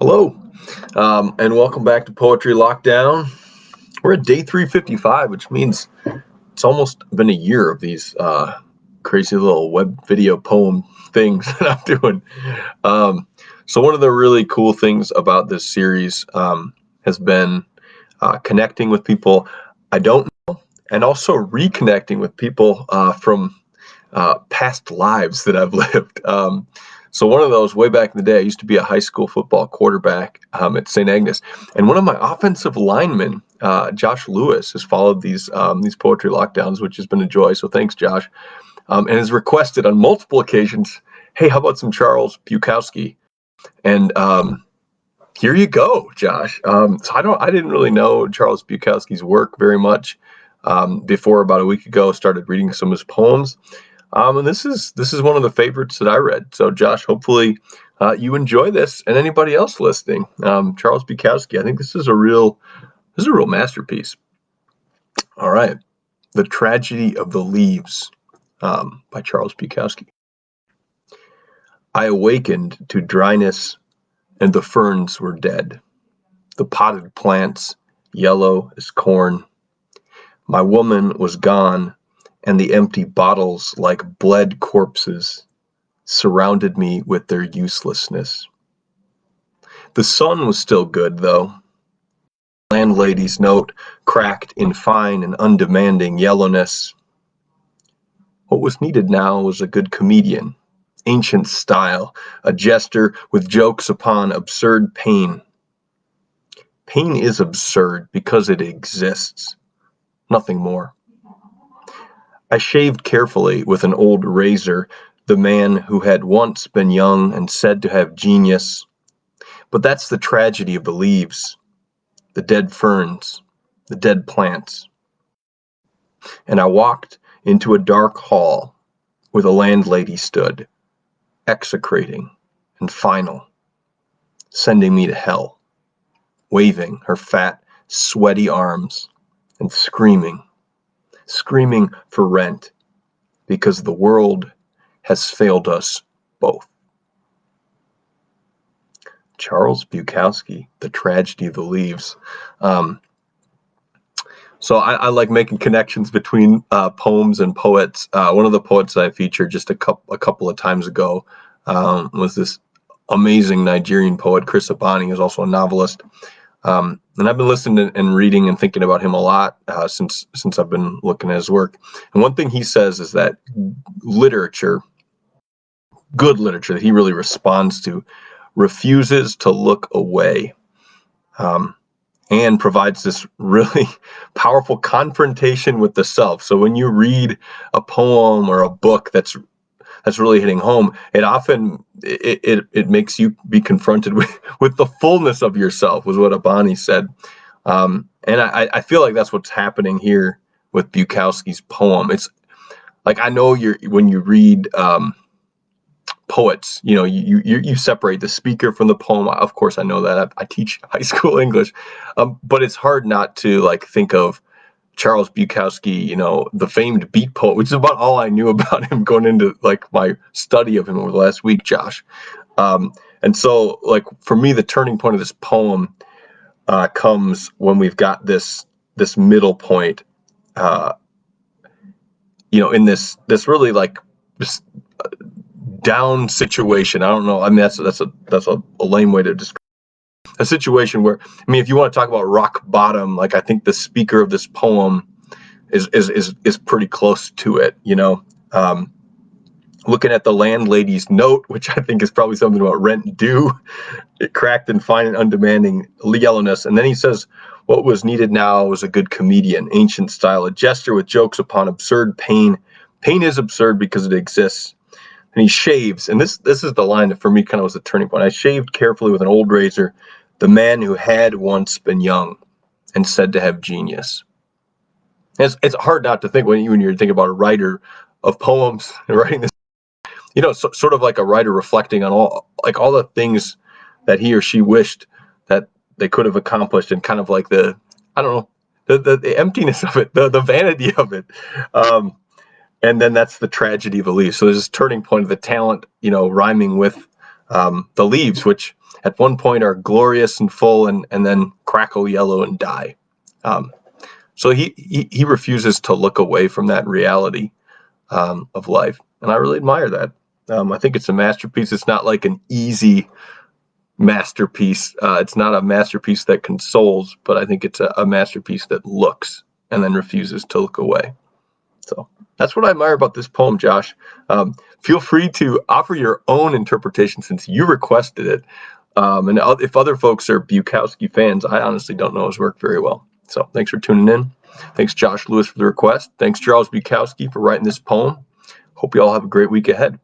Hello, and welcome back to Poetry Lockdown. We're at day 355, which means it's almost been a year of these crazy little web video poem things that I'm doing. So one of the really cool things about this series has been connecting with people I don't know, and also reconnecting with people from past lives that I've lived. So one of those, way back in the day, I used to be a high school football quarterback at St. Agnes, and one of my offensive linemen, Josh Lewis, has followed these poetry lockdowns, which has been a joy. So thanks, Josh, and has requested on multiple occasions, "Hey, how about some Charles Bukowski?" And here you go, Josh. So I didn't really know Charles Bukowski's work very much before about a week ago. Started reading some of his poems. And this is one of the favorites that I read. So Josh, hopefully you enjoy this, and anybody else listening. Charles Bukowski, I think this is a real masterpiece. All right, The Tragedy of the Leaves by Charles Bukowski. I awakened to dryness, and the ferns were dead. The potted plants yellow as corn. My woman was gone, and the empty bottles, like bled corpses, surrounded me with their uselessness. The sun was still good, though. Landlady's note cracked in fine and undemanding yellowness. What was needed now was a good comedian, ancient style, a jester with jokes upon absurd pain. Pain is absurd because it exists, nothing more. I shaved carefully with an old razor the man who had once been young and said to have genius. But that's the tragedy of the leaves, the dead ferns, the dead plants. And I walked into a dark hall where the landlady stood, execrating and final, sending me to hell, waving her fat, sweaty arms and screaming for rent because the world has failed us both. Charles Bukowski, The Tragedy of the Leaves. So I like making connections between poems and poets. One of the poets I featured just a couple of times ago was this amazing Nigerian poet, Chris Abani, who's also a novelist. And I've been listening and reading and thinking about him a lot since I've been looking at his work. And one thing he says is that literature, good literature that he really responds to, refuses to look away, and provides this really powerful confrontation with the self. So when you read a poem or a book that's really hitting home, it often it makes you be confronted with the fullness of yourself, was what Abani said. And I feel like that's what's happening here with Bukowski's poem. It's like, I know when you read poets, you separate the speaker from the poem. Of course, I know that. I teach high school English, but it's hard not to think of Charles Bukowski, the famed beat poet, which is about all I knew about him going into my study of him over the last week, Josh. And so for me, the turning point of this poem comes when we've got this middle point, in this really this down situation. I don't know. I mean, that's a lame way to describe a situation where, if you want to talk about rock bottom, I think the speaker of this poem is pretty close to it. Looking at the landlady's note, which I think is probably something about rent due, it cracked and fine and undemanding yellowness. And then he says, what was needed now was a good comedian, ancient style, a jester with jokes upon absurd pain. Pain is absurd because it exists. And he shaves, and this is the line that for me kind of was a turning point. I shaved carefully with an old razor the man who had once been young and said to have genius. It's hard not to think when you're thinking about a writer of poems and writing this, sort of like a writer reflecting on all the things that he or she wished that they could have accomplished, and kind of the emptiness of it, the vanity of it. And then that's the tragedy of the leaves. So there's this turning point of the talent, rhyming with the leaves, which at one point are glorious and full and then crackle yellow and die. So he refuses to look away from that reality of life. And I really admire that. I think it's a masterpiece. It's not like an easy masterpiece. It's not a masterpiece that consoles, but I think it's a masterpiece that looks and then refuses to look away. So that's what I admire about this poem, Josh. Feel free to offer your own interpretation since you requested it. And if other folks are Bukowski fans, I honestly don't know his work very well. So thanks for tuning in. Thanks, Josh Lewis, for the request. Thanks, Charles Bukowski, for writing this poem. Hope you all have a great week ahead.